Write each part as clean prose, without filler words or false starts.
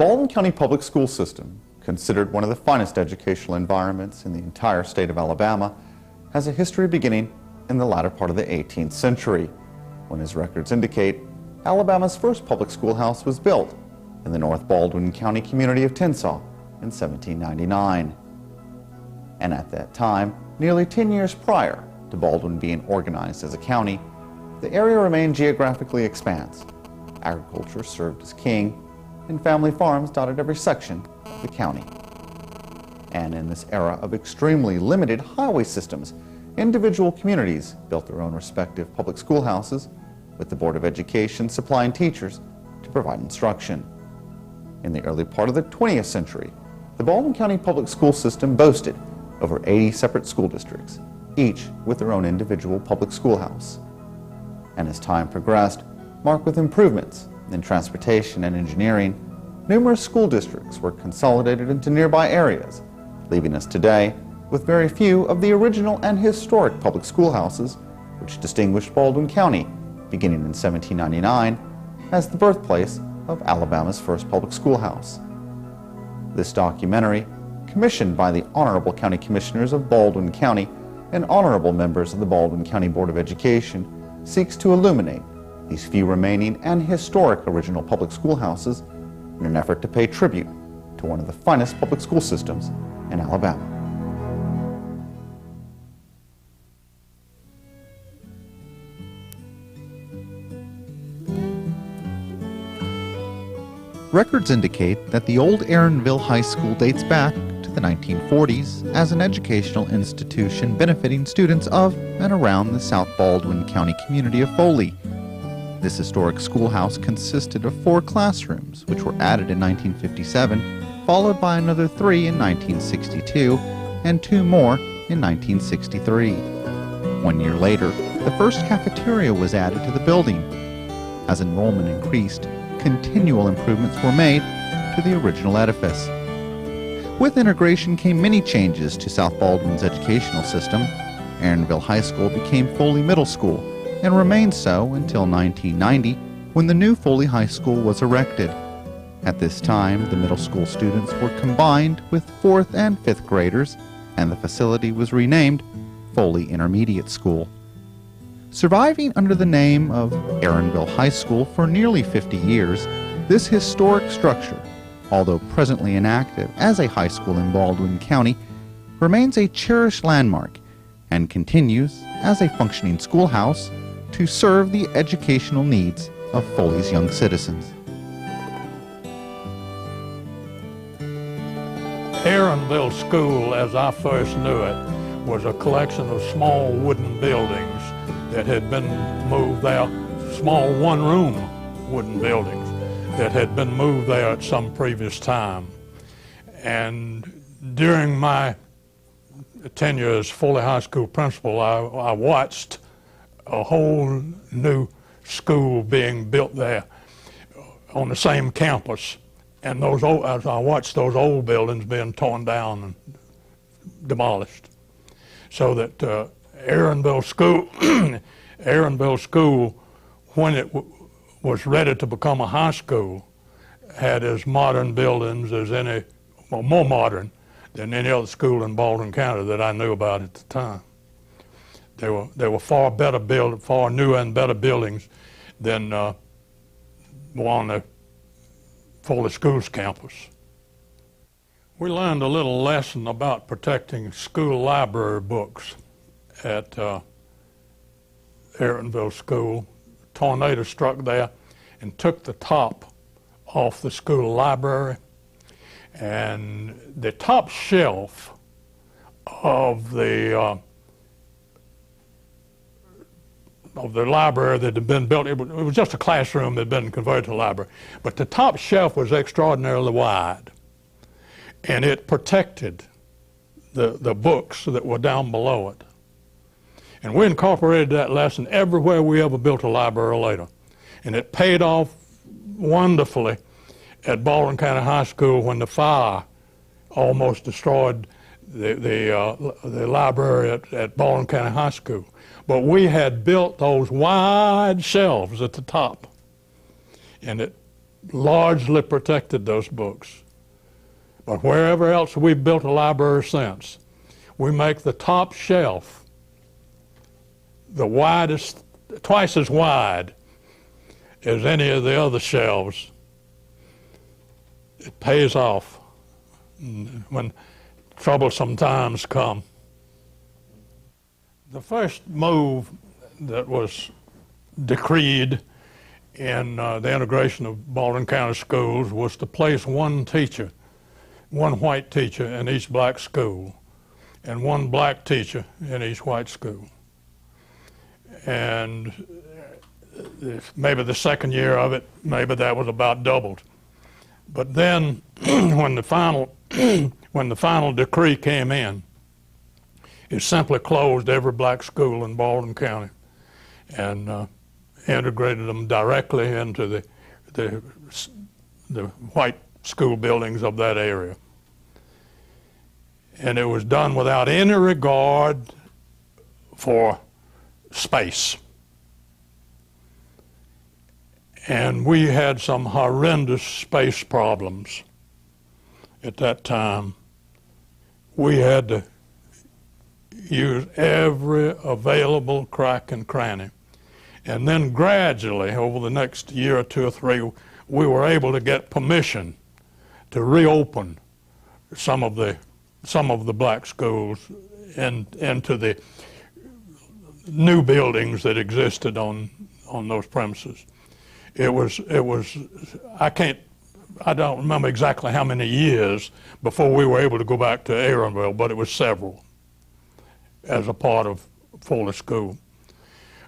Baldwin County Public School System, considered one of the finest educational environments in the entire state of Alabama, has a history beginning in the latter part of the 18th century, when, as records indicate, Alabama's first public schoolhouse was built in the North Baldwin County community of Tensaw in 1799. And at that time, nearly 10 years prior to Baldwin being organized as a county, the area remained geographically expanse. Agriculture served as king, and family farms dotted every section of the county. And in this era of extremely limited highway systems, individual communities built their own respective public schoolhouses, with the Board of Education supplying teachers to provide instruction. In the early part of the 20th century, the Baldwin County Public School System boasted over 80 separate school districts, each with their own individual public schoolhouse. And as time progressed, marked with improvements in transportation and engineering, numerous school districts were consolidated into nearby areas, leaving us today with very few of the original and historic public schoolhouses which distinguished Baldwin County, beginning in 1799, as the birthplace of Alabama's first public schoolhouse. This documentary, commissioned by the Honorable County Commissioners of Baldwin County and honorable members of the Baldwin County Board of Education, seeks to illuminate these few remaining and historic original public schoolhouses in an effort to pay tribute to one of the finest public school systems in Alabama. Records indicate that the old Aaronville High School dates back to the 1940s as an educational institution benefiting students of and around the South Baldwin County community of Foley. This historic schoolhouse consisted of 4 classrooms, which were added in 1957, followed by another 3 in 1962, and 2 more in 1963. 1 year later, the first cafeteria was added to the building. As enrollment increased, continual improvements were made to the original edifice. With integration came many changes to South Baldwin's educational system. Aaronville High School became Foley Middle School, and remained so until 1990, when the new Foley High School was erected. At this time, the middle school students were combined with 4th and 5th graders, and the facility was renamed Foley Intermediate School. Surviving under the name of Aaronville High School for nearly 50 years, this historic structure, although presently inactive as a high school in Baldwin County, remains a cherished landmark and continues as a functioning schoolhouse to serve the educational needs of Foley's young citizens. Aaronville School, as I first knew it, was a collection of small wooden buildings that had been moved there, small one-room wooden buildings that had been moved there at some previous time. And during my tenure as Foley High School principal, I watched a whole new school being built there on the same campus. And as I watched those old buildings being torn down and demolished. So that Aaronville School, when it was ready to become a high school, had as modern buildings as any, well, more modern than any other school in Baldwin County that I knew about at the time. They were far newer and better buildings than on the Foley Schools campus. We learned a little lesson about protecting school library books at Aaronville School. A tornado struck there and took the top off the school library, and the top shelf of the library that had been built, it was just a classroom that had been converted to a library, but the top shelf was extraordinarily wide, and it protected the books that were down below it. And we incorporated that lesson everywhere we ever built a library later. And it paid off wonderfully at Baldwin County High School when the fire almost destroyed the library at Baldwin County High School. But we had built those wide shelves at the top, and it largely protected those books. But wherever else we've built a library since, we make the top shelf the widest, twice as wide as any of the other shelves. It pays off when troublesome times come. The first move that was decreed in the integration of Baldwin County schools was to place one teacher, one white teacher in each black school, and one black teacher in each white school. And maybe the second year of it, maybe that was about doubled. But then when the final decree came in, it simply closed every black school in Baldwin County and integrated them directly into the white school buildings of that area. And it was done without any regard for space. And we had some horrendous space problems at that time. We had to use every available crack and cranny. And then gradually, over the next year or two or three, we were able to get permission to reopen some of the black schools into the new buildings that existed on those premises. It was I don't remember exactly how many years before we were able to go back to Aaronville, but it was several as a part of Foley School.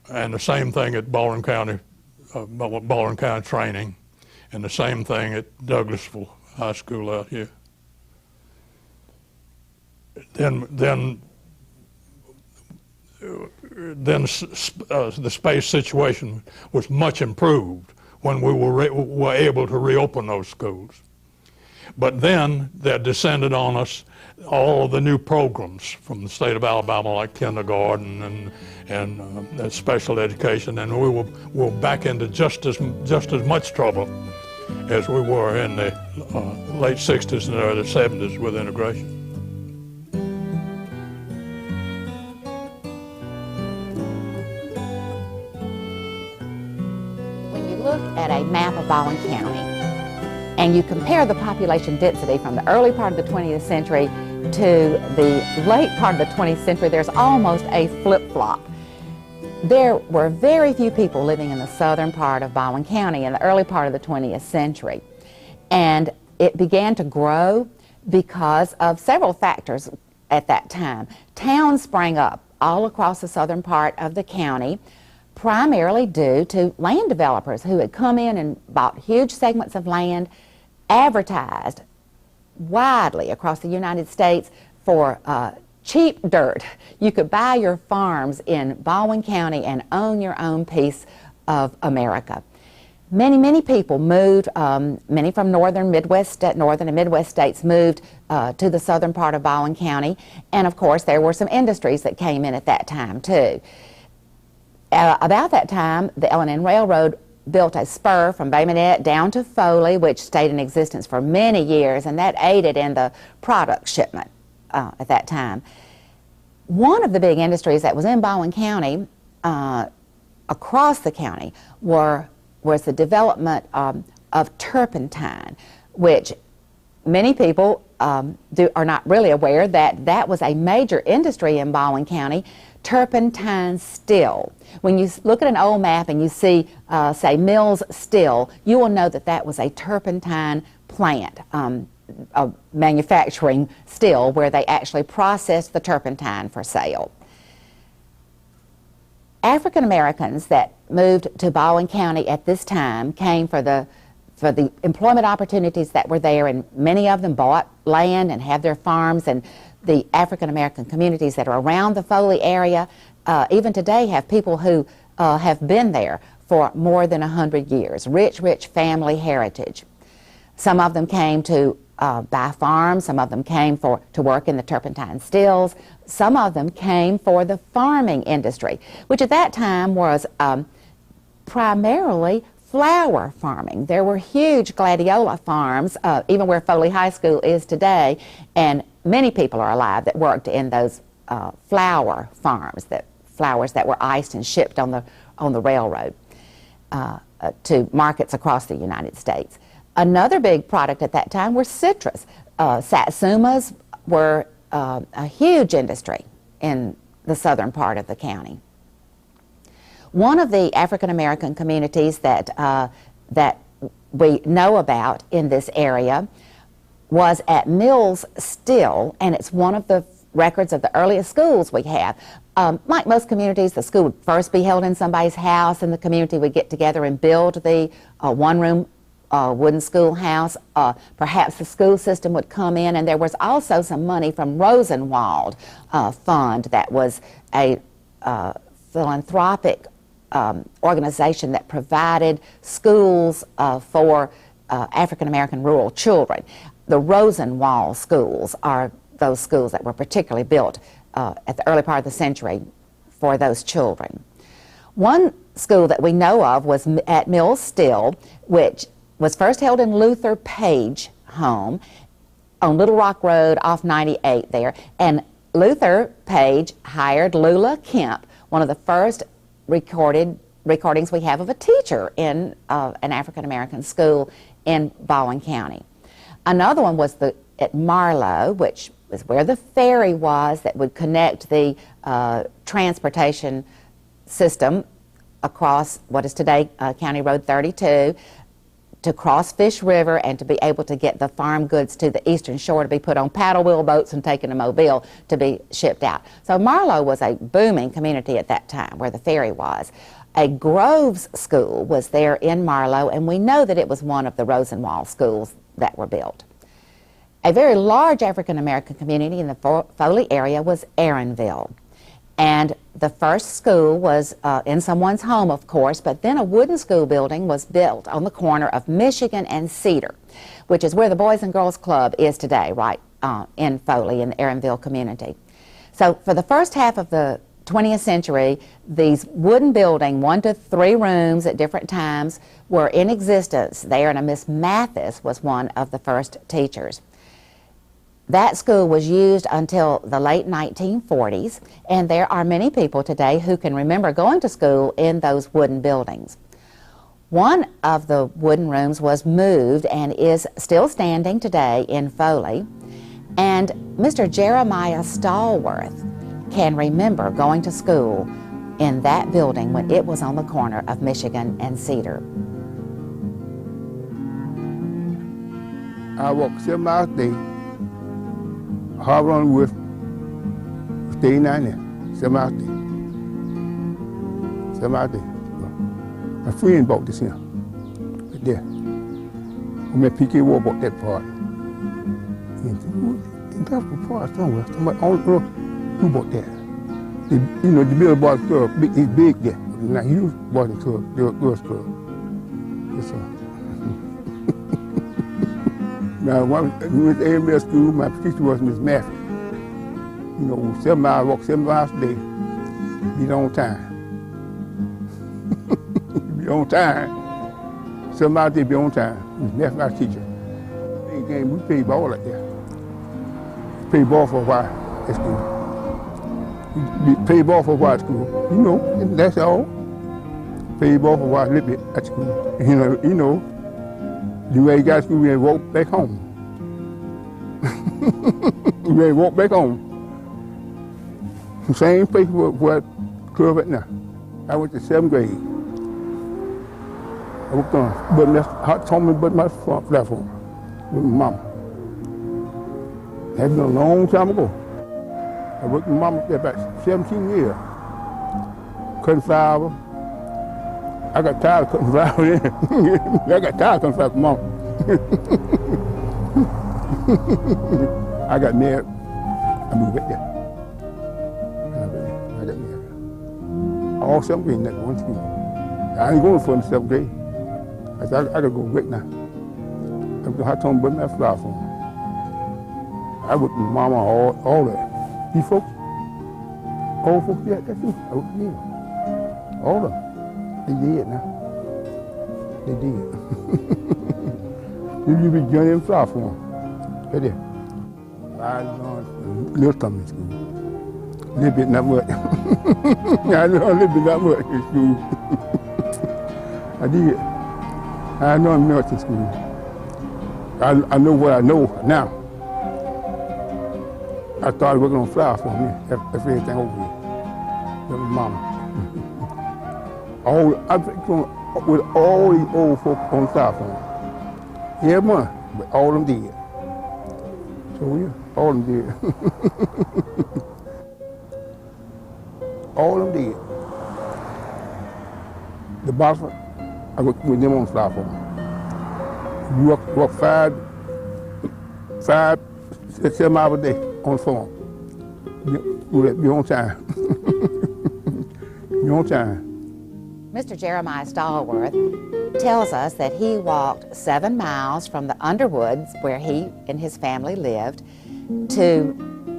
And the same thing at Baldwin County Training, and the same thing at Douglasville High School out here. Then the space situation was much improved when we were able to reopen those schools. But then there descended on us all of the new programs from the state of Alabama, like kindergarten and special education, and we were back into just as much trouble as we were in the late 60s and early 70s with integration. When you look at a map of Baldwin County and you compare the population density from the early part of the 20th century to the late part of the 20th century, there's almost a flip-flop. There were very few people living in the southern part of Baldwin County in the early part of the 20th century. And it began to grow because of several factors at that time. Towns sprang up all across the southern part of the county, primarily due to land developers who had come in and bought huge segments of land, advertised widely across the United States for cheap dirt. You could buy your farms in Baldwin County and own your own piece of America. Many people moved, many from northern and Midwest states moved to the southern part of Baldwin County, and of course there were some industries that came in at that time too. About that time, the L&N Railroad built a spur from Bay Minette down to Foley, which stayed in existence for many years, and that aided in the product shipment at that time. One of the big industries that was in Baldwin County, across the county, was the development of turpentine, which many people are not really aware that was a major industry in Baldwin County. Turpentine still. When you look at an old map and you see, say, Mills Still, you will know that was a turpentine plant, a manufacturing still, where they actually processed the turpentine for sale. African Americans that moved to Baldwin County at this time came for the employment opportunities that were there, and many of them bought land and have their farms, and the African American communities that are around the Foley area even today have people who have been there for more than 100 years. Rich family heritage. Some of them came to buy farms, some of them came to work in the turpentine stills, some of them came for the farming industry, which at that time was primarily flower farming. There were huge gladiola farms, even where Foley High School is today, and many people are alive that worked in those flower farms, flowers that were iced and shipped on the railroad to markets across the United States. Another big product at that time were citrus. Satsumas were a huge industry in the southern part of the county. One of the African American communities that we know about in this area was at Mills Still, and it's one of the records of the earliest schools we have. Like most communities, the school would first be held in somebody's house, and the community would get together and build the one-room wooden schoolhouse. Perhaps the school system would come in, and there was also some money from Rosenwald Fund that was a philanthropic organization that provided schools for African American rural children. The Rosenwald schools are those schools that were particularly built at the early part of the century for those children. One school that we know of was at Mills Still, which was first held in Luther Page home on Little Rock Road off 98 there. And Luther Page hired Lula Kemp, one of the first recordings we have of a teacher in an African-American school in Baldwin County. Another one was at Marlow, which was where the ferry was that would connect the transportation system across what is today County Road 32 to cross Fish River and to be able to get the farm goods to the eastern shore to be put on paddle wheel boats and taken to Mobile to be shipped out. So Marlow was a booming community at that time where the ferry was. A Groves school was there in Marlow, and we know that it was one of the Rosenwald schools that were built. A very large African American community in the Foley area was Aaronville. And the first school was in someone's home, of course, but then a wooden school building was built on the corner of Michigan and Cedar, which is where the Boys and Girls Club is today, right in Foley, in the Aaronville community. So for the first half of the 20th century, these wooden buildings, 1 to 3 rooms at different times, were in existence there, and a Miss Mathis was one of the first teachers. That school was used until the late 1940s, and there are many people today who can remember going to school in those wooden buildings. One of the wooden rooms was moved and is still standing today in Foley, and Mr. Jeremiah Stallworth can remember going to school in that building when it was on the corner of Michigan and Cedar. I walked 7 miles a day. Harbor on the Woods, staying down there, 7 miles a day. 7 miles a day. My friend bought this here, right there. When my PK War bought that part. And that's the part somewhere. Somebody, I don't know who bought that. The billboard club, it's big there. Now you bought the club, the girls club. Yes, sir. Now, when we went to Aaronville School, my teacher was Miss Matthew. 7 miles, walk 7 miles a day, be on time. Be on time. 7 miles a day, be on time. Miss Matthew, our teacher. We played ball like that. We played ball for a while at school. We played ball for a while at school. That's all. Played ball for a while, a little bit at school. The way you got to school, we had to walk back home. We had to walk back home. The same place where I club at now. I went to 7th grade. I worked on hot told me to button my front platform with my mama. That's been a long time ago. I worked with my mama for about 17 years. Cutting flower. I got tired of cutting flowers. I got tired of cutting flowers for Mom. I got married. I moved back there. I got married. All 7th grade, that one school. I ain't going for the 7th grade. I said, I gotta go break now. I told him, button that flower for me. I worked with Mama all that. These folks, old folks, yeah, that's you. I worked with them. All of them. They did now. They did. You be journey and fly for them. Right there. I learned little something in school. A little bit, not much. I learned a little bit, not much in school. I did. I learned much in school. I know what I know now. I started working on flowers for me. That's everything over here. That was mama. I picked on with all these old folks on flower for me. Yeah, man, but all of them did. So yeah, all of them did. All of them did. The boss, I worked with them on flower for me. You work 5, 6, 7 hours a day on the farm. You're on time. You're on time. Mr. Jeremiah Stallworth tells us that he walked 7 miles from the Underwoods, where he and his family lived, to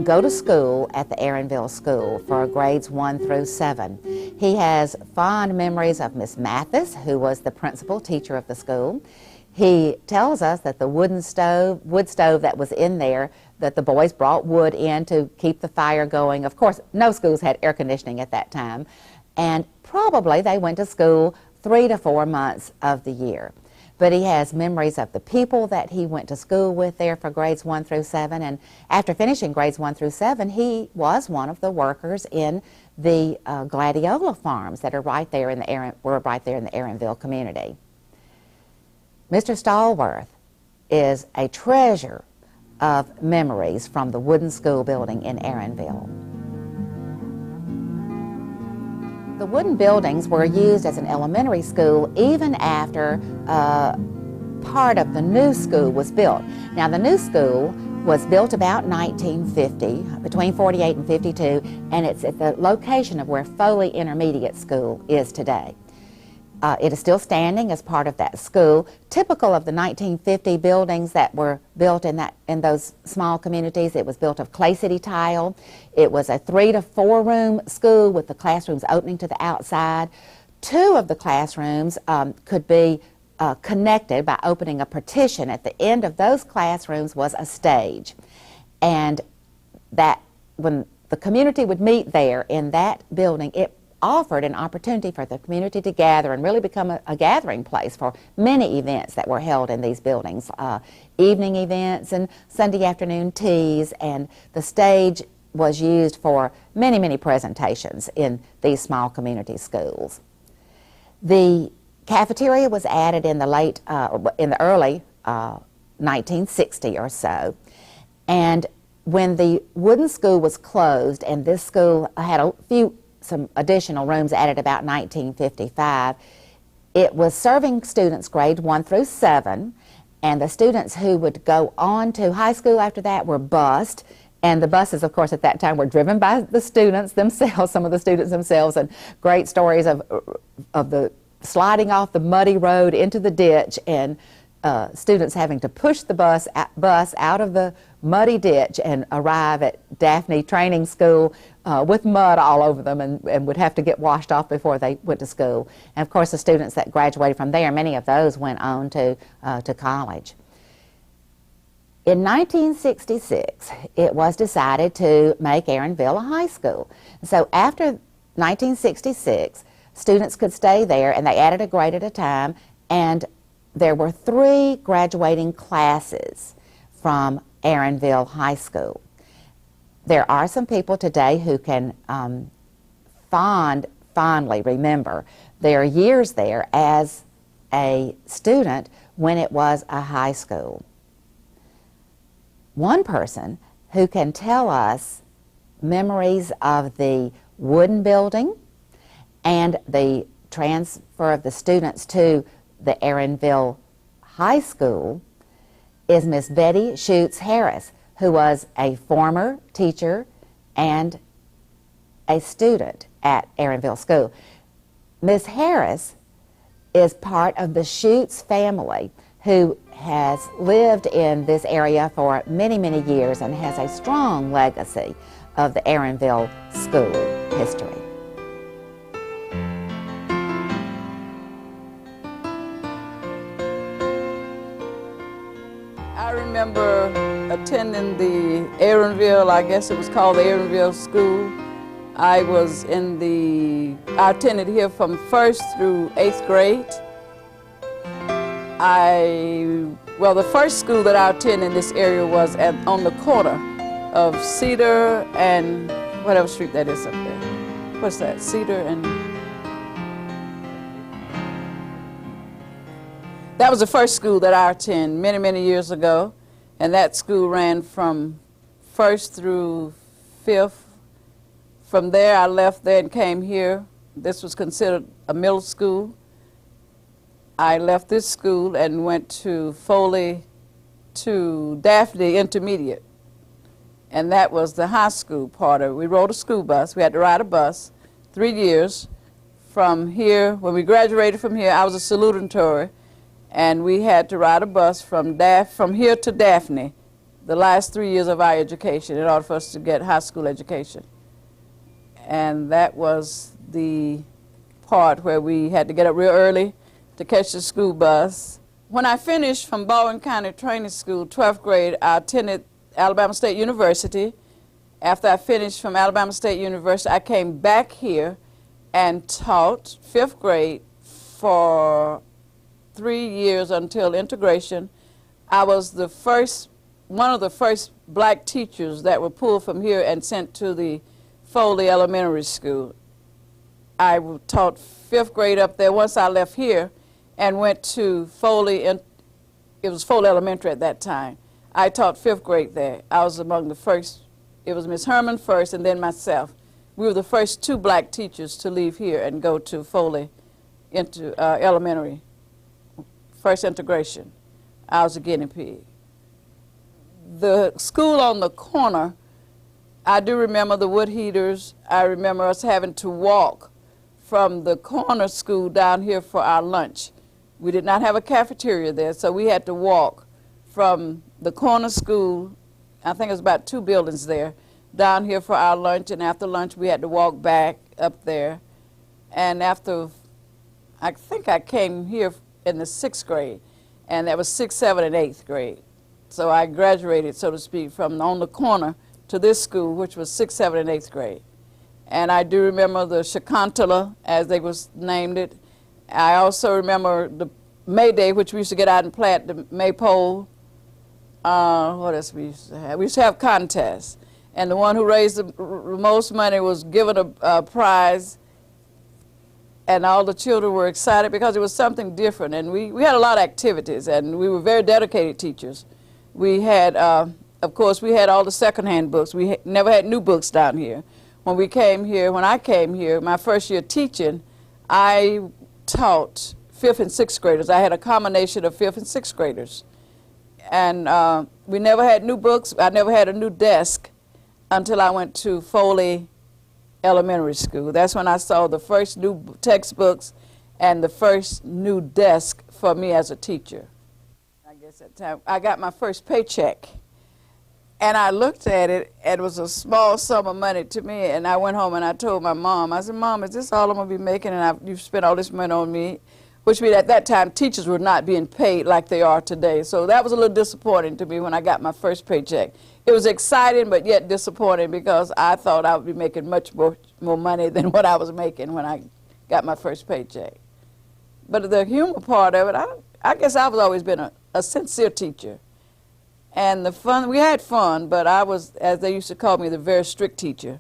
go to school at the Aaronville School for grades 1 through 7. He has fond memories of Miss Mathis, who was the principal teacher of the school. He tells us that the wood stove that was in there, that the boys brought wood in to keep the fire going. Of course, no schools had air conditioning at that time. And probably they went to school 3 to 4 months of the year. But he has memories of the people that he went to school with there for grades 1 through 7. And after finishing grades 1 through 7, he was one of the workers in the gladiola farms that are right there in the Aaronville community. Mr. Stallworth is a treasure of memories from the wooden school building in Aaronville. The wooden buildings were used as an elementary school even after part of the new school was built. Now, the new school was built about 1950, between 48 and 52, and it's at the location of where Foley Intermediate School is today. It is still standing as part of that school. Typical of the 1950 buildings that were built in those small communities, it was built of clay city tile. It was a 3 to 4 room school with the classrooms opening to the outside. 2 of the classrooms could be connected by opening a partition. At the end of those classrooms was a stage. And that when the community would meet there in that building, it offered an opportunity for the community to gather and really become a gathering place for many events that were held in these buildings, evening events and Sunday afternoon teas, and the stage was used for many, many presentations in these small community schools. The cafeteria was added in the early 1960 or so, and when the wooden school was closed and this school had some additional rooms added about 1955. It was serving students grade 1 through 7, and the students who would go on to high school after that were bused, and the buses, of course, at that time were driven by the students themselves, some of the students themselves, and great stories of the sliding off the muddy road into the ditch, and students having to push the bus out of the muddy ditch and arrive at Daphne Training School with mud all over them, and would have to get washed off before they went to school. And of course, the students that graduated from there, many of those went on to college. In 1966, it was decided to make Aaronville a high school. So after 1966, students could stay there, and they added a grade at a time, and there were 3 graduating classes from Aaronville High School. There are some people today who can fondly remember their years there as a student when it was a high school. One person who can tell us memories of the wooden building and the transfer of the students to the Aaronville High School is Miss Betty Schutz Harris, who was a former teacher and a student at Aaronville School. Miss Harris is part of the Schutz family who has lived in this area for many, many years and has a strong legacy of the Aaronville School history. remember attending the Aaronville, I guess it was called the Aaronville School. I attended here from 1st through 8th grade. Well, the first school that I attended in this area was on the corner of Cedar and whatever street that is up there. What's that? Cedar and... That was the first school that I attended many, many years ago. And that school ran from 1st through 5th. From there, I left there and came here. This was considered a middle school. I left this school and went to Foley to Daphne Intermediate. And that was the high school part of it. We rode a school bus. We had to ride a bus 3 years from here. When we graduated from here, I was a salutatory, and we had to ride a bus from here to Daphne the last 3 years of our education in order for us to get high school education. And that was the part where we had to get up real early to catch the school bus. When I finished from Baldwin County Training School, 12th grade, I attended Alabama State University. After I finished from Alabama State University, I came back here and taught 5th grade for 3 years until integration. I was one of the first black teachers that were pulled from here and sent to the Foley Elementary School. I taught 5th grade up there once I left here and went to Foley, it was Foley Elementary at that time. I taught 5th grade there. I was among the first, it was Miss Herman first and then myself. We were the first 2 black teachers to leave here and go to Foley into elementary, first integration. I was a guinea pig. The school on the corner, I do remember the wood heaters. I remember us having to walk from the corner school down here for our lunch. We did not have a cafeteria there, so we had to walk from the corner school, I think it was about 2 buildings there, down here for our lunch, and after lunch we had to walk back up there. And after, I think I came here in the 6th grade, and that was 6th, 7th, and 8th grade. So I graduated, so to speak, from on the corner to this school, which was 6th, 7th, and 8th grade. And I do remember the Shakantala, as they was named it. I also remember the May Day, which we used to get out and play at the Maypole. What else we used to have? We used to have contests. And the one who raised the most money was given a prize. And all the children were excited because it was something different. And we had a lot of activities, and we were very dedicated teachers. We had, of course, we had all the secondhand books. We never had new books down here. When I came here, my first year teaching, I taught 5th and 6th graders. I had a combination of 5th and 6th graders. And we never had new books. I never had a new desk until I went to Foley Elementary School. That's when I saw the first new textbooks and the first new desk for me as a teacher. I guess at the time, I got my first paycheck. And I looked at it, and it was a small sum of money to me, and I went home and I told my mom, I said, Mom, is this all I'm going to be making, and you've spent all this money on me? Which means at that time, teachers were not being paid like they are today. So that was a little disappointing to me when I got my first paycheck. It was exciting, but yet disappointing, because I thought I would be making much more money than what I was making when I got my first paycheck. But the humor part of it, I guess I've always been a sincere teacher. And the fun, we had fun, but I was, as they used to call me, the very strict teacher.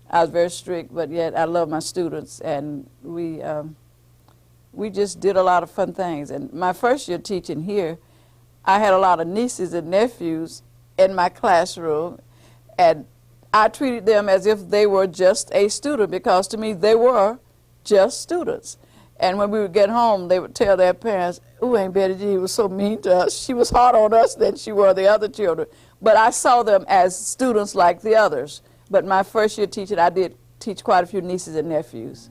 I was very strict, but yet I love my students, and we just did a lot of fun things. And my first year teaching here, I had a lot of nieces and nephews in my classroom, and I treated them as if they were just a student, because to me they were just students. And when we would get home, they would tell their parents, "Ooh, Aunt Betty G was so mean to us. She was hard on us than she were the other children." But I saw them as students like the others. But my first year teaching, I did teach quite a few nieces and nephews.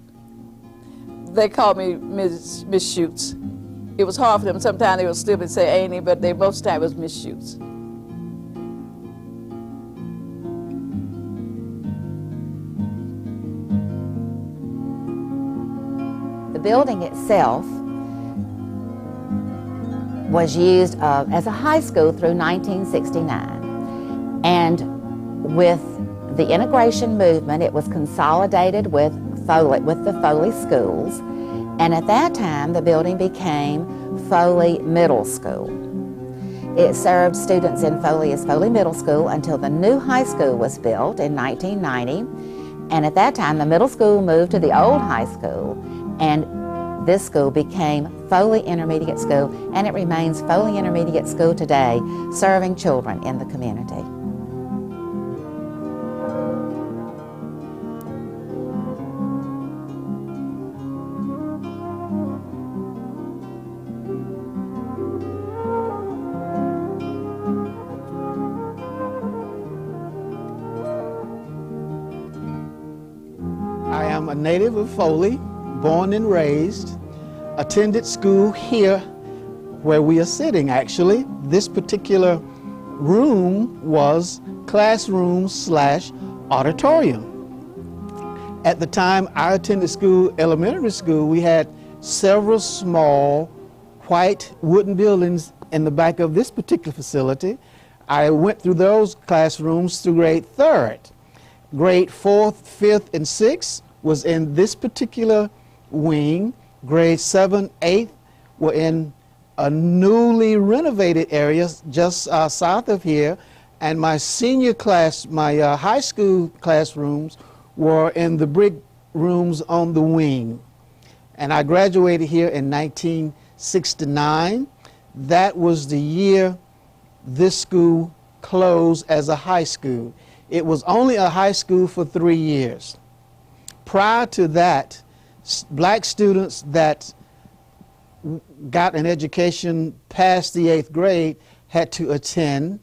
They called me Miss Shoots. It was hard for them. Sometimes they would still say Annie, but most of the time it was Miss Shoots. The building itself was used as a high school through 1969. And with the integration movement, it was consolidated with the Foley schools. And at that time, the building became Foley Middle School. It served students in Foley as Foley Middle School until the new high school was built in 1990. And at that time, the middle school moved to the old high school, and this school became Foley Intermediate School, and it remains Foley Intermediate School today, serving children in the community. I am a native of Foley, born and raised, attended school here where we are sitting actually. This particular room was classroom/auditorium. At the time I attended school, elementary school, we had several small white wooden buildings in the back of this particular facility. I went through those classrooms through grade 3rd. Grade 4th, 5th, and 6th was in this particular wing. Grade 7, 8 were in a newly renovated area just south of here. And my senior class, my high school classrooms were in the brick rooms on the wing. And I graduated here in 1969. That was the year this school closed as a high school. It was only a high school for 3 years. Prior to that, black students that got an education past the 8th grade had to attend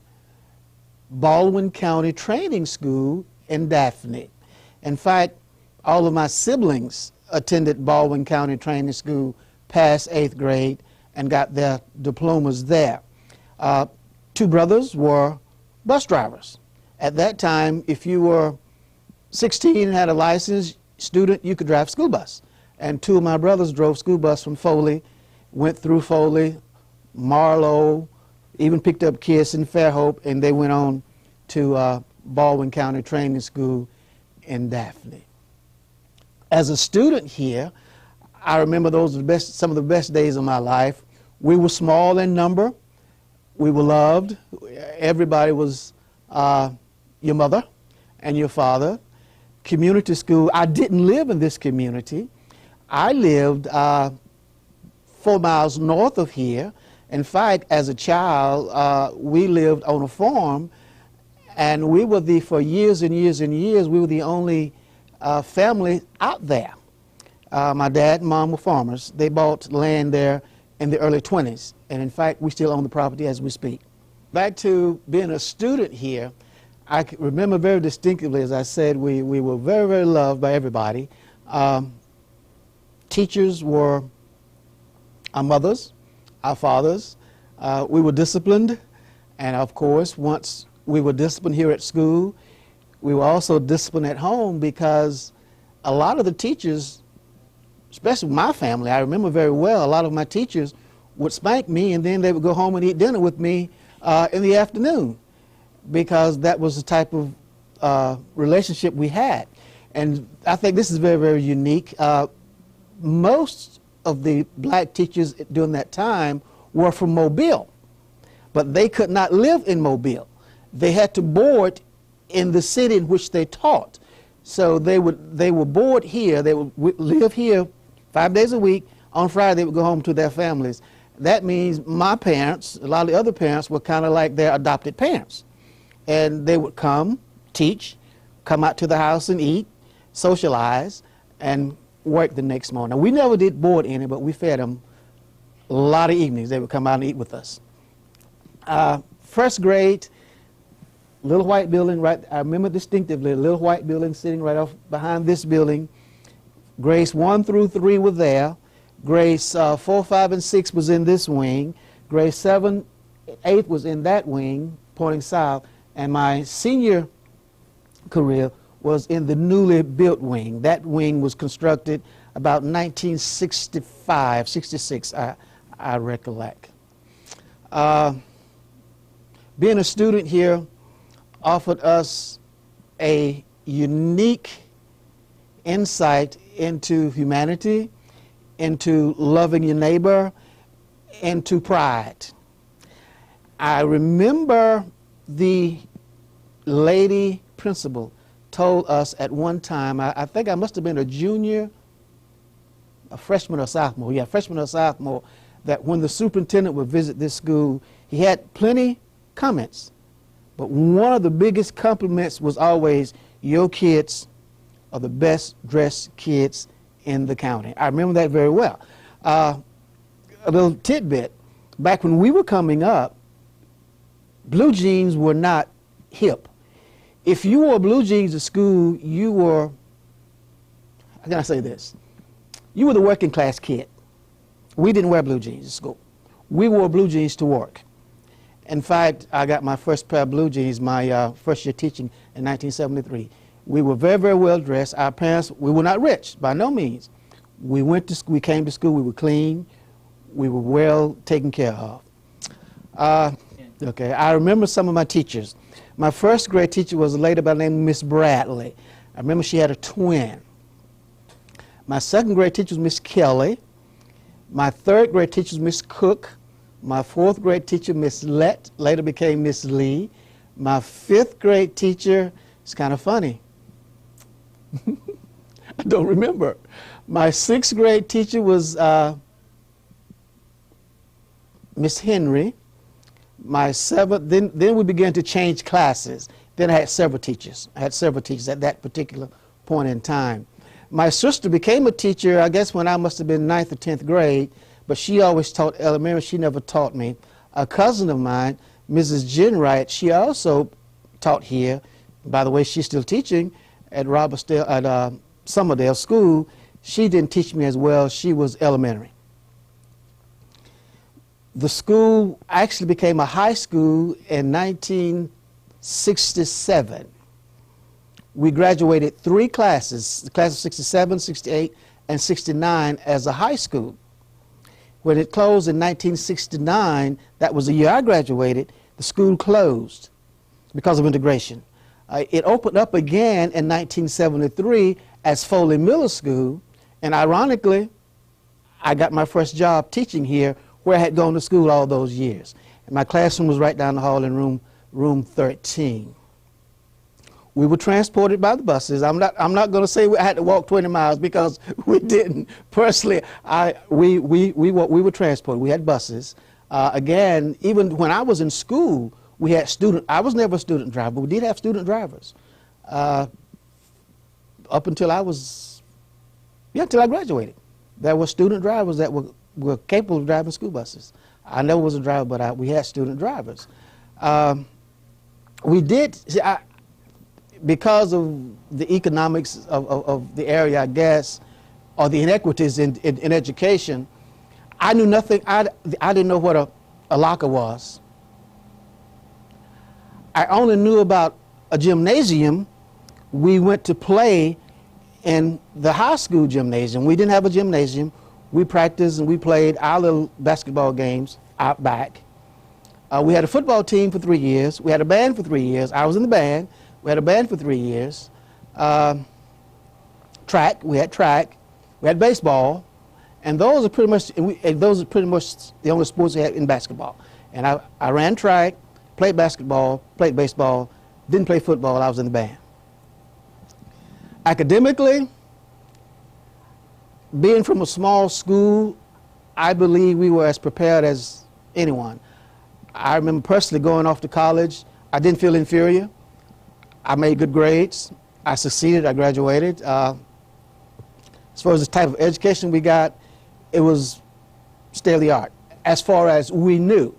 Baldwin County Training School in Daphne. In fact, all of my siblings attended Baldwin County Training School past 8th grade and got their diplomas there. 2 brothers were bus drivers. At that time, if you were 16 and had a licensed student, you could drive school bus. And 2 of my brothers drove school bus from Foley, went through Foley, Marlowe, even picked up kids in Fairhope, and they went on to Baldwin County Training School in Daphne. As a student here, I remember those are some of the best days of my life. We were small in number. We were loved. Everybody was your mother and your father. Community school, I didn't live in this community. I lived 4 miles north of here. In fact, as a child, we lived on a farm, and we were for years and years and years, we were the only family out there. My dad and mom were farmers. They bought land there in the early 20s, and in fact, we still own the property as we speak. Back to being a student here, I can remember very distinctively, as I said, we were very, very loved by everybody. Teachers were our mothers, our fathers. We were disciplined, and of course, once we were disciplined here at school, we were also disciplined at home, because a lot of the teachers, especially my family, I remember very well, a lot of my teachers would spank me, and then they would go home and eat dinner with me in the afternoon, because that was the type of relationship we had. And I think this is very, very unique. Most of the black teachers during that time were from Mobile, but they could not live in Mobile. They had to board in the city in which they taught. So they were board here. They would live here 5 days a week. On Friday, they would go home to their families. That means my parents, a lot of the other parents, were kind of like their adopted parents. And they would come, teach, come out to the house and eat, socialize, and work the next morning. Now, we never did board any, but we fed them a lot of evenings. They would come out and eat with us. First grade, little white building, right, I remember distinctively, a little white building sitting right off behind this building. Grades 1 through 3 were there. Grades 4, 5, and 6 was in this wing. Grade 7, 8 was in that wing, pointing south. And my senior career was in the newly built wing. That wing was constructed about 1965, 66, I recollect. Being a student here offered us a unique insight into humanity, into loving your neighbor, into pride. I remember the lady principal told us at one time, I think I must have been a junior, a freshman or sophomore, yeah, freshman or sophomore, that when the superintendent would visit this school, he had plenty comments, but one of the biggest compliments was always, your kids are the best dressed kids in the county. I remember that very well. A little tidbit, back when we were coming up, blue jeans were not hip. If you wore blue jeans to school, you were, how can I say this? You were the working class kid. We didn't wear blue jeans to school. We wore blue jeans to work. In fact, I got my first pair of blue jeans my first year teaching in 1973. We were very, very well dressed. Our parents, we were not rich, by no means. We went to school, we came to school, we were clean, we were well taken care of. Okay, I remember some of my teachers. My first grade teacher was a lady by the name of Miss Bradley. I remember she had a twin. My second grade teacher was Miss Kelly. My third grade teacher was Miss Cook. My fourth grade teacher, Miss Lett, later became Miss Lee. My fifth grade teacher, it's kind of funny. I don't remember. My sixth grade teacher was Miss Henry. My seventh, then we began to change classes. Then I had several teachers. I had several teachers at that particular point in time. My sister became a teacher, I guess, when I must have been 9th or 10th grade, but she always taught elementary. She never taught me. A cousin of mine, Mrs. Jenwright, she also taught here. By the way, she's still teaching at Summerdale School. She didn't teach me as well. She was elementary. The school actually became a high school in 1967. We graduated 3 classes, the class of 67, 68, and 69 as a high school. When it closed in 1969, that was the year I graduated, the school closed because of integration. It opened up again in 1973 as Foley Middle School, and ironically, I got my first job teaching here where I had gone to school all those years. And my classroom was right down the hall in room 13. We were transported by the buses. I'm not going to say I had to walk 20 miles because we didn't. Personally, we were transported. We had buses. Again, even when I was in school, we had I was never a student driver, but we did have student drivers. Up until until I graduated. There were student drivers that were capable of driving school buses. I never was a driver, but we had student drivers. We did, because of the economics of the area, I guess, or the inequities in education, I knew nothing. I didn't know what a locker was. I only knew about a gymnasium. We went to play in the high school gymnasium. We didn't have a gymnasium. We practiced and we played our little basketball games out back. We had a football team for 3 years. We had a band for 3 years. I was in the band. We had a band for 3 years. Track. We had baseball, and those are pretty much the only sports we had in basketball. And I ran track, played basketball, played baseball, didn't play football. I was in the band. Academically, being from a small school, I believe we were as prepared as anyone. I remember personally going off to college. I didn't feel inferior. I made good grades. I succeeded. I graduated. As far as the type of education we got, it was state of the art. As far as we knew,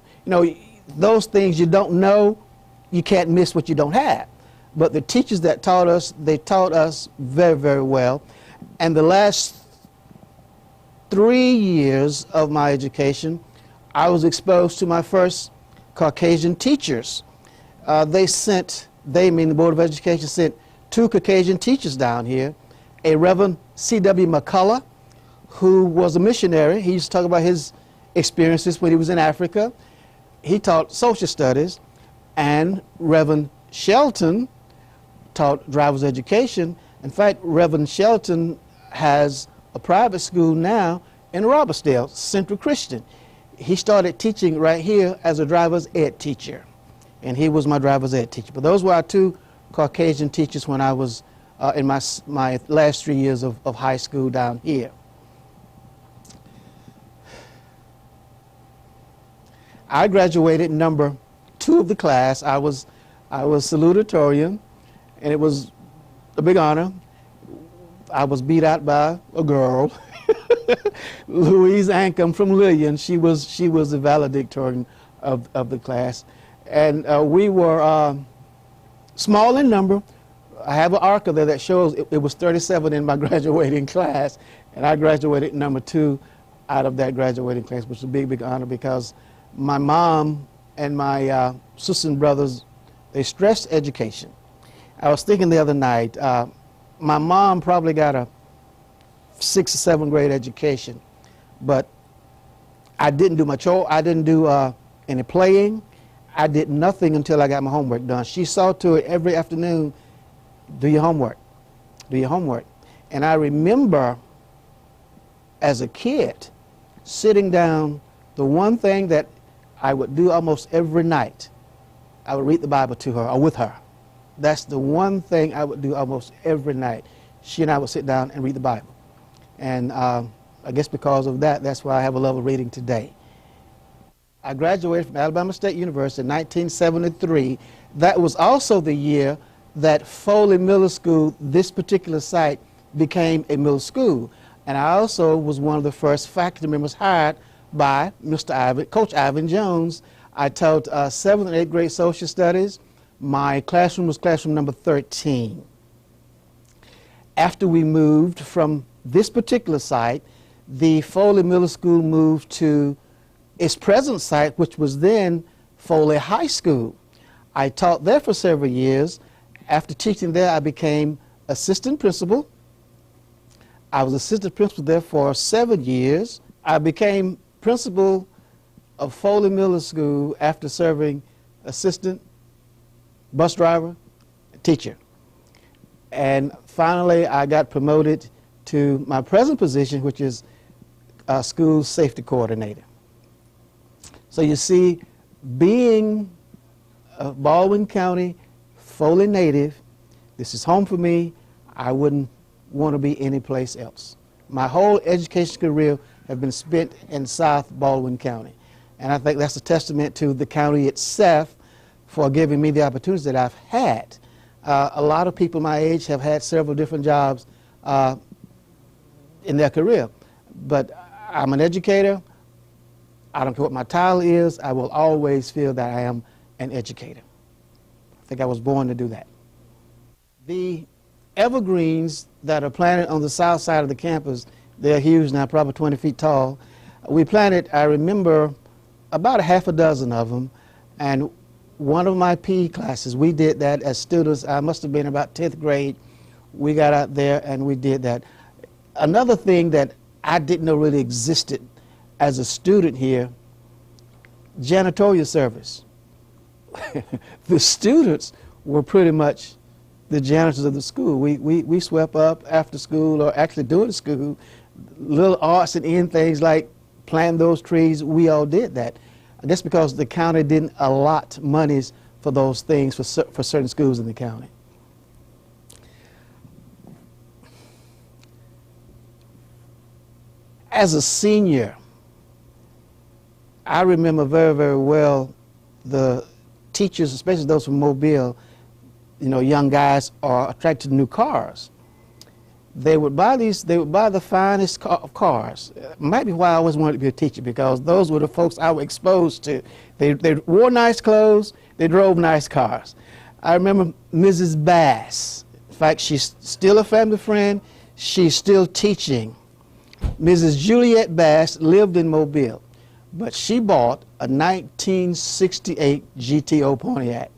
those things you don't know, you can't miss what you don't have. But the teachers that taught us, they taught us very, very well. And the last 3 years of my education, I was exposed to my first Caucasian teachers. They mean the Board of Education, sent 2 Caucasian teachers down here. A Reverend C.W. McCullough, who was a missionary. He used to talk about his experiences when he was in Africa. he taught social studies, and Reverend Shelton taught driver's education. In fact, Reverend Shelton has a private school now in Robertsdale, Central Christian. He started teaching right here as a driver's ed teacher, and he was my driver's ed teacher. But those were our two Caucasian teachers when I was in my last 3 years of high school down here. I graduated number 2 of the class. I was salutatorian, and it was a big honor. I was beat out by a girl, Louise Ancom from Lillian. She was the valedictorian of the class, and we were small in number. I have an arca there that shows it was 37 in my graduating class, and I graduated number 2 out of that graduating class, which was a big honor because my mom and my sisters and brothers, they stressed education. I was thinking the other night, my mom probably got a 6th or 7th grade education, but I didn't do much. I didn't do any playing. I did nothing until I got my homework done. She saw to it every afternoon, do your homework, do your homework. And I remember as a kid sitting down, the one thing that I would do almost every night, I would read the Bible to her or with her. That's the one thing I would do almost every night. She and I would sit down and read the Bible. And I guess because of that, that's why I have a love of reading today. I graduated from Alabama State University in 1973. That was also the year that Foley Middle School, this particular site, became a middle school. And I also was one of the first faculty members hired by Coach Ivan Jones. I taught 7th and 8th grade social studies. My classroom was classroom number 13. After we moved from this particular site, the Foley Middle School moved to its present site, which was then Foley High School. I taught there for several years. After teaching there, I became assistant principal. I was assistant principal there for 7 years. I became principal of Foley Middle School after serving assistant, bus driver, teacher. And finally, I got promoted to my present position, which is school safety coordinator. So you see, being a Baldwin County Foley native, this is home for me. I wouldn't want to be anyplace else. My whole education career have been spent in South Baldwin County. And I think that's a testament to the county itself for giving me the opportunities that I've had. A lot of people my age have had several different jobs in their career. But I'm an educator. I don't care what my title is. I will always feel that I am an educator. I think I was born to do that. The evergreens that are planted on the south side of the campus, they're huge now, probably 20 feet tall. We planted, I remember, about a half a dozen of them. And one of my PE classes, we did that as students. I must have been about 10th grade. We got out there and we did that. Another thing that I didn't know really existed as a student here, janitorial service. The students were pretty much the janitors of the school. We swept up after school, or actually during school, little arts and end things like plant those trees. We all did that. I guess because the county didn't allot monies for those things for certain schools in the county. As a senior, I remember very, very well the teachers, especially those from Mobile, you know, young guys are attracted to new cars. They would buy the finest of cars. Might be why I always wanted to be a teacher, because those were the folks I was exposed to. They wore nice clothes, they drove nice cars. I remember Mrs. Bass. In fact, she's still a family friend. She's still teaching. Mrs. Juliet Bass lived in Mobile, but she bought a 1968 GTO Pontiac.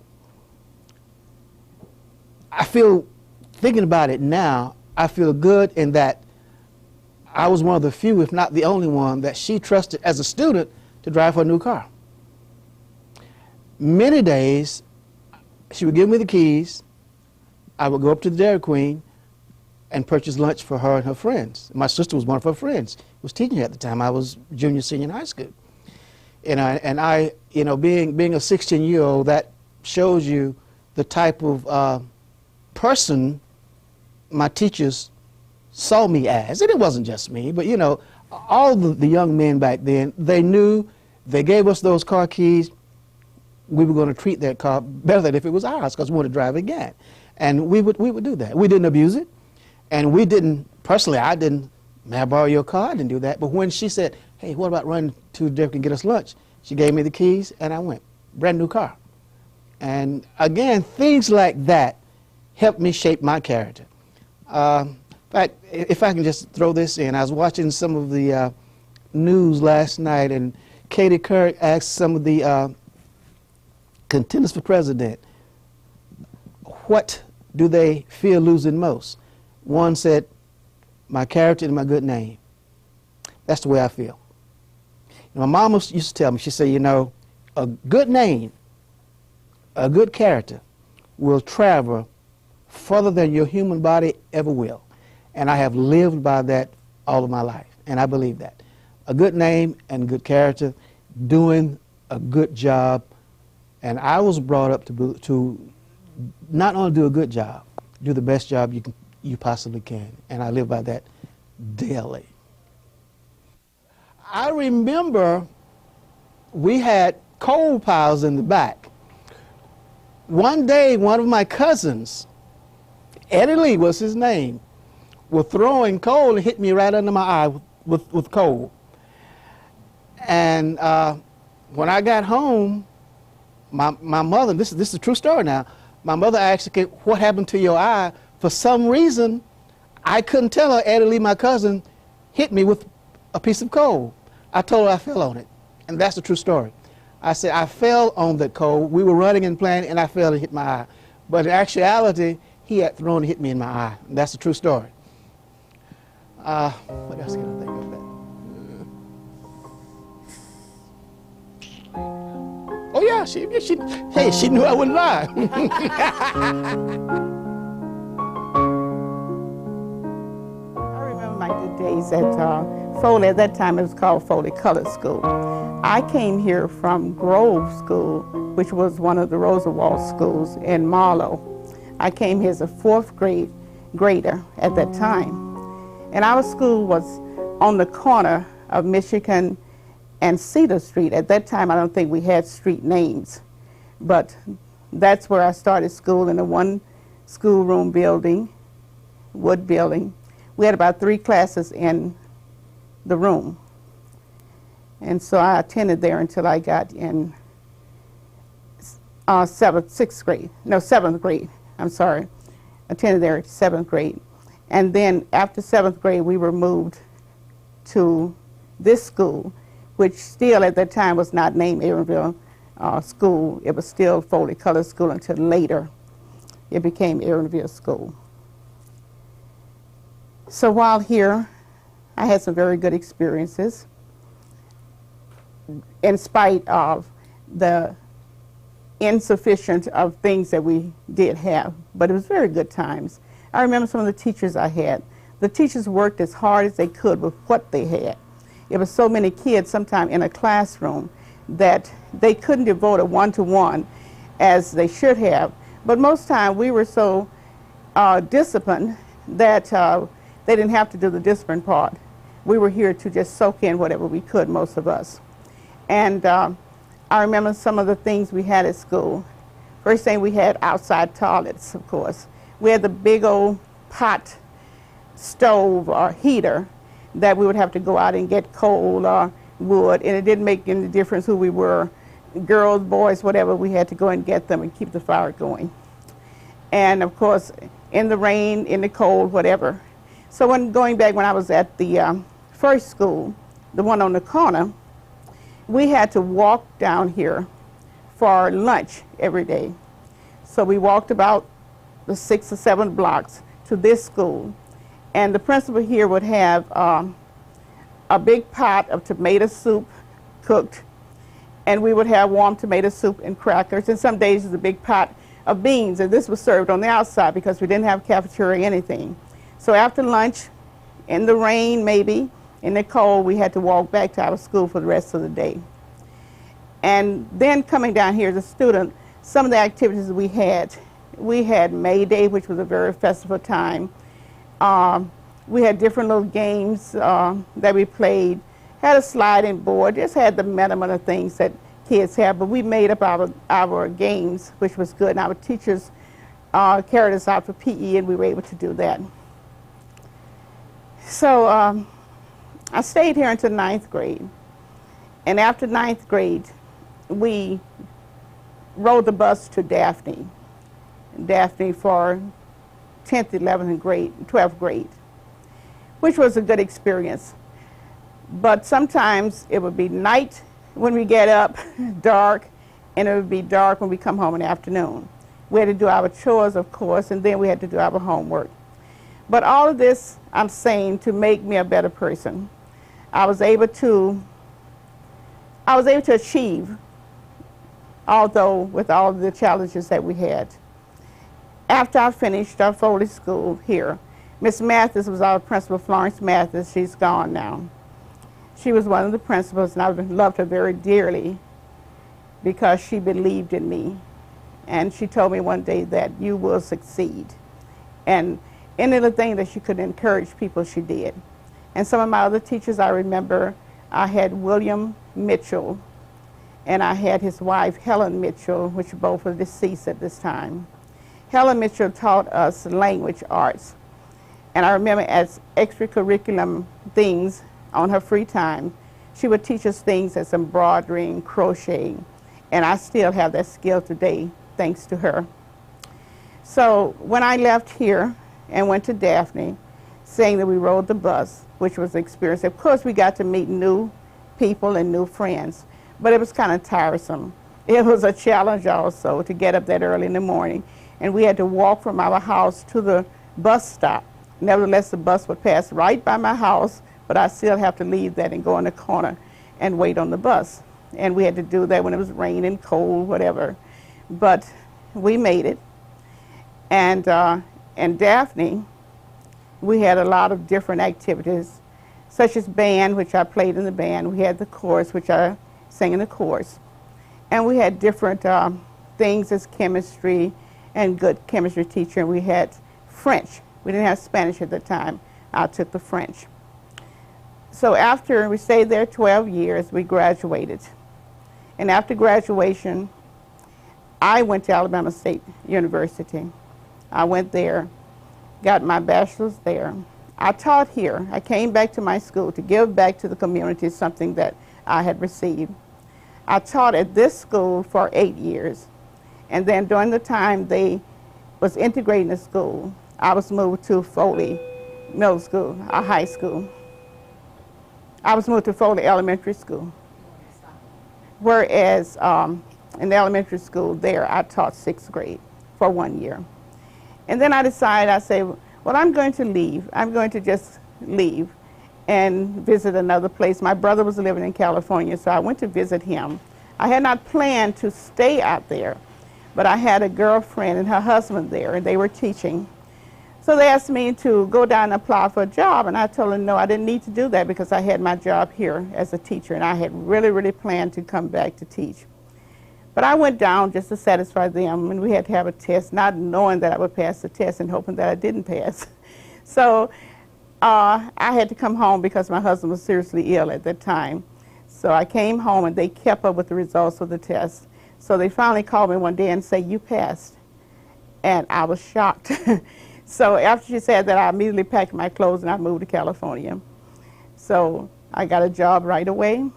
I feel, thinking about it now, I feel good in that I was one of the few, if not the only one, that she trusted as a student to drive her new car. Many days, she would give me the keys. I would go up to the Dairy Queen and purchase lunch for her and her friends. My sister was one of her friends. Was teaching at the time. I was junior, senior in high school. And I, you know, being a 16-year-old, that shows you the type of person my teachers saw me as. And it wasn't just me, but you know, all the young men back then, they knew, they gave us those car keys, we were going to treat that car better than if it was ours, because we wanted to drive it again. And we would do that. We didn't abuse it. And we didn't, personally, I didn't, may I borrow your car? I didn't do that. But when she said, hey, what about running to the depot and get us lunch? She gave me the keys and I went. Brand new car. And again, things like that helped me shape my character. In fact, if I can just throw this in, I was watching some of the news last night, and Katie Couric asked some of the contenders for president, what do they fear losing most? One said, my character and my good name. That's the way I feel. My mom used to tell me, she said, you know, a good name, a good character will travel further than your human body ever will. And I have lived by that all of my life, and I believe that. A good name and good character, doing a good job, and I was brought up to not only do a good job, do the best job you possibly can, and I live by that daily. I remember we had coal piles in the back. One day, one of my cousins, Eddie Lee was his name, was throwing coal and hit me right under my eye with coal. And when I got home, my mother, this is a true story now, my mother asked, okay, what happened to your eye? For some reason, I couldn't tell her Eddie Lee, my cousin, hit me with a piece of coal. I told her I fell on it, and that's the true story. I said I fell on that coal. We were running and playing, and I fell and hit my eye. But in actuality, he had thrown and hit me in my eye. And that's the true story. What else can I think of that? Oh yeah, she knew I wouldn't lie. I remember my good days at Foley. At that time, it was called Foley Colored School. I came here from Grove School, which was one of the Roosevelt schools in Marlow. I came here as a fourth grader at that time. And our school was on the corner of Michigan and Cedar Street. At that time, I don't think we had street names, but that's where I started school, in a one schoolroom building, wood building. We had about 3 classes in the room. And so I attended there until I got in seventh grade. I'm sorry. Attended there at 7th grade. And then after 7th grade, we were moved to this school, which still at that time was not named Aaronville School. It was still Foley Colored School until later it became Aaronville School. So while here, I had some very good experiences, in spite of the insufficient of things that we did have, but it was very good times. I remember some of the teachers I had. The teachers worked as hard as they could with what they had. It was so many kids sometime in a classroom that they couldn't devote a one-to-one as they should have. But most time we were so disciplined that they didn't have to do the discipline part. We were here to just soak in whatever we could, most of us. And I remember some of the things we had at school. First thing, we had outside toilets, of course. We had the big old pot stove or heater that we would have to go out and get coal or wood, and it didn't make any difference who we were, girls, boys, whatever, we had to go and get them and keep the fire going. And of course, in the rain, in the cold, whatever. So going back when I was at the first school, the one on the corner, we had to walk down here for lunch every day. So we walked about the 6 or 7 blocks to this school. And the principal here would have a big pot of tomato soup cooked, and we would have warm tomato soup and crackers, and some days it was a big pot of beans, and this was served on the outside because we didn't have cafeteria or anything. So after lunch, in the rain maybe, in the cold, we had to walk back to our school for the rest of the day. And then coming down here as a student, some of the activities we had May Day, which was a very festival time. We had different little games that we played, had a sliding board, just had the minimum of things that kids have, but we made up our games, which was good, and our teachers carried us out for PE, and we were able to do that. So I stayed here until 9th grade, and after 9th grade, we rode the bus to Daphne for 10th, 11th grade, 12th grade, which was a good experience. But sometimes it would be night when we get up, dark, and it would be dark when we come home in the afternoon. We had to do our chores, of course, and then we had to do our homework. But all of this, I'm saying, to make me a better person. I was able to achieve, although with all of the challenges that we had. After I finished our Foley school here, Miss Mathis was our principal, Florence Mathis. She's gone now. She was one of the principals, and I loved her very dearly because she believed in me. And she told me one day that you will succeed. And any little thing that she could encourage people, she did. And some of my other teachers, I remember, I had William Mitchell, and I had his wife, Helen Mitchell, which both were deceased at this time. Helen Mitchell taught us language arts. And I remember as extracurriculum things on her free time, she would teach us things as embroidering, crocheting, and I still have that skill today, thanks to her. So when I left here and went to Daphne, saying that we rode the bus, which was an experience. Of course, we got to meet new people and new friends, but it was kind of tiresome. It was a challenge also to get up that early in the morning, and we had to walk from our house to the bus stop. Nevertheless, the bus would pass right by my house, but I still have to leave that and go in the corner and wait on the bus. And we had to do that when it was raining, cold, whatever. But we made it. And Daphne, we had a lot of different activities, such as band, which I played in the band. We had the chorus, which I sang in the chorus. And we had different things as chemistry and good chemistry teacher. And we had French. We didn't have Spanish at the time. I took the French. So after we stayed there 12 years, we graduated. And after graduation, I went to Alabama State University. I went there, got my bachelor's there. I taught here. I came back to my school to give back to the community something that I had received. I taught at this school for 8 years. And then during the time they was integrating the school, I was moved to Foley Middle School, a high school. I was moved to Foley Elementary School. Whereas in the elementary school there, I taught 6th grade for 1 year. And then I decided, I said, well, I'm going to leave. I'm going to just leave and visit another place. My brother was living in California, so I went to visit him. I had not planned to stay out there, but I had a girlfriend and her husband there, and they were teaching. So they asked me to go down and apply for a job, and I told them no, I didn't need to do that because I had my job here as a teacher, and I had really, really planned to come back to teach. But I went down just to satisfy them, and we had to have a test, not knowing that I would pass the test and hoping that I didn't pass. So I had to come home because my husband was seriously ill at that time. So I came home, and they kept up with the results of the test. So they finally called me one day and said, you passed. And I was shocked. So after she said that, I immediately packed my clothes and I moved to California. So I got a job right away,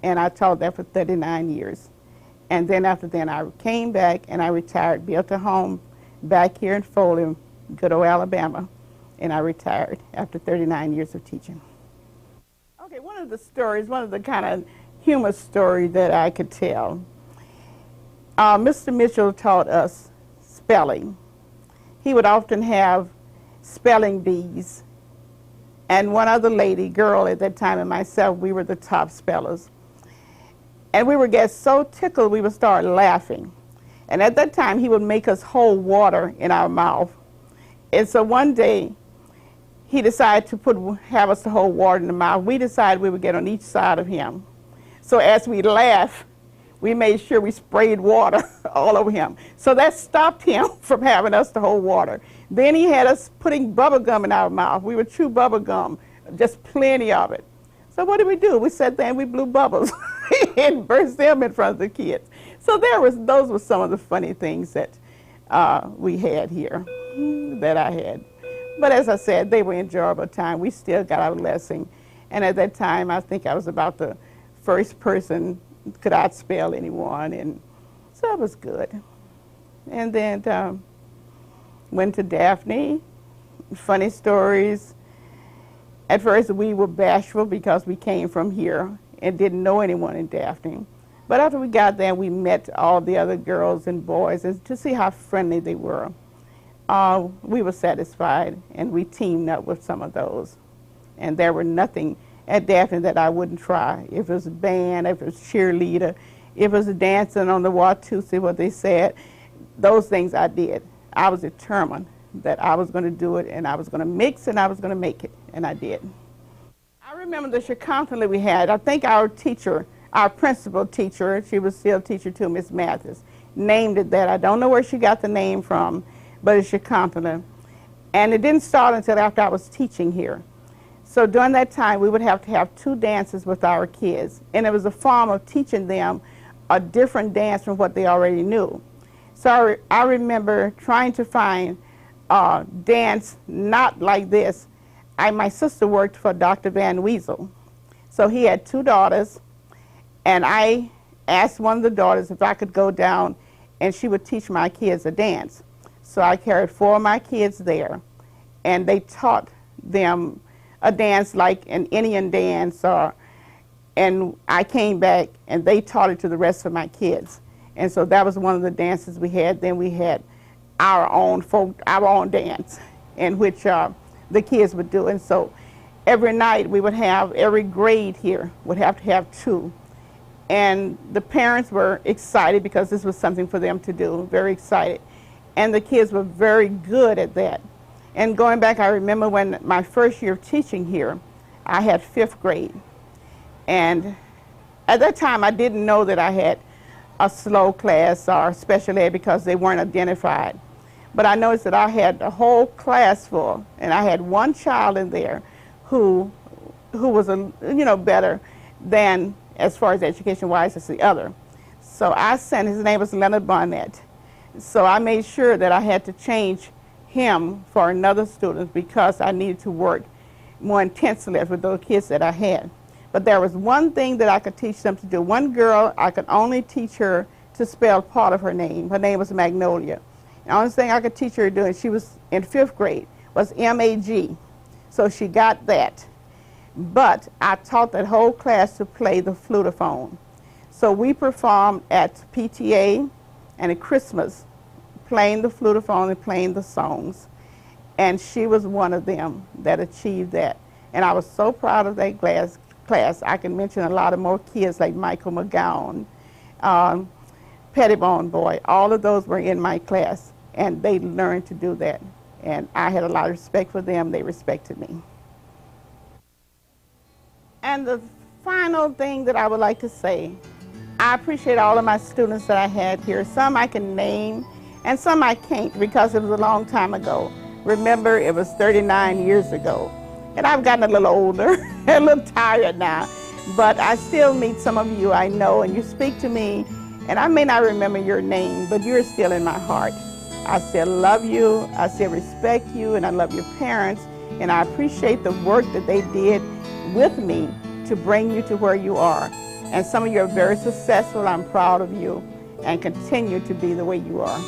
and I taught there for 39 years. And then after that, I came back and I retired, built a home back here in Foley, good old Alabama, and I retired after 39 years of teaching. Okay, one of the stories, one of the kind of humor stories that I could tell, Mr. Mitchell taught us spelling. He would often have spelling bees, and one other lady, girl at that time, and myself, we were the top spellers. And we would get so tickled we would start laughing. And at that time, he would make us hold water in our mouth. And so one day, he decided to have us to hold water in the mouth. We decided we would get on each side of him. So as we laughed, we made sure we sprayed water all over him. So that stopped him from having us to hold water. Then he had us putting bubble gum in our mouth. We would chew bubble gum, just plenty of it. So what did we do? We sat there and we blew bubbles and burst them in front of the kids. So those were some of the funny things that we had here, that I had. But as I said, they were enjoyable time. We still got our lesson. And at that time, I think I was about the first person could outspell anyone. And so it was good. And then went to Daphne. Funny stories. At first, we were bashful because we came from here and didn't know anyone in Daphne. But after we got there, we met all the other girls and boys and to see how friendly they were. We were satisfied, and we teamed up with some of those. And there were nothing at Daphne that I wouldn't try. If it was a band, if it was cheerleader, if it was dancing on the Watusi, what they said, those things I did. I was determined that I was going to do it, and I was going to mix, and I was going to make it, and I did. I remember the chicanery we had. I think our teacher, our principal teacher, she was still a teacher too, Miss Mathis, named it that. I don't know where she got the name from, but it's chicanery. And it didn't start until after I was teaching here. So during that time, we would have to have 2 dances with our kids, and it was a form of teaching them a different dance from what they already knew. So I remember trying to find dance not like this. My sister worked for Dr. Van Weasel. So he had 2 daughters, and I asked one of the daughters if I could go down and she would teach my kids a dance. So I carried 4 of my kids there, and they taught them a dance like an Indian dance, and I came back and they taught it to the rest of my kids. And so that was one of the dances we had. Then we had our own dance in which the kids would do. And so every night we would have, every grade here would have to have 2. And the parents were excited because this was something for them to do, very excited. And the kids were very good at that. And going back, I remember when my first year of teaching here, I had 5th grade. And at that time, I didn't know that I had a slow class or special ed because they weren't identified. But I noticed that I had a whole class full, and I had one child in there who was better than, as far as education-wise, as the other. So I sent, his name was Leonard Barnett. So I made sure that I had to change him for another student because I needed to work more intensely with those kids that I had. But there was one thing that I could teach them to do. One girl, I could only teach her to spell part of her name. Her name was Magnolia. The only thing I could teach her to do, and she was in 5th grade, was M-A-G. So she got that. But I taught that whole class to play the flutophone. So we performed at PTA and at Christmas, playing the flutophone and playing the songs. And she was one of them that achieved that. And I was so proud of that class. I can mention a lot of more kids like Michael McGowan, Pettibone Boy. All of those were in my class, and they learned to do that. And I had a lot of respect for them. They respected me. And the final thing that I would like to say, I appreciate all of my students that I had here. Some I can name, and some I can't because it was a long time ago. Remember, it was 39 years ago. And I've gotten a little older, a little tired now. But I still meet some of you I know, and you speak to me, and I may not remember your name, but you're still in my heart. I still love you, I still respect you, and I love your parents, and I appreciate the work that they did with me to bring you to where you are. And some of you are very successful. I'm proud of you, and continue to be the way you are.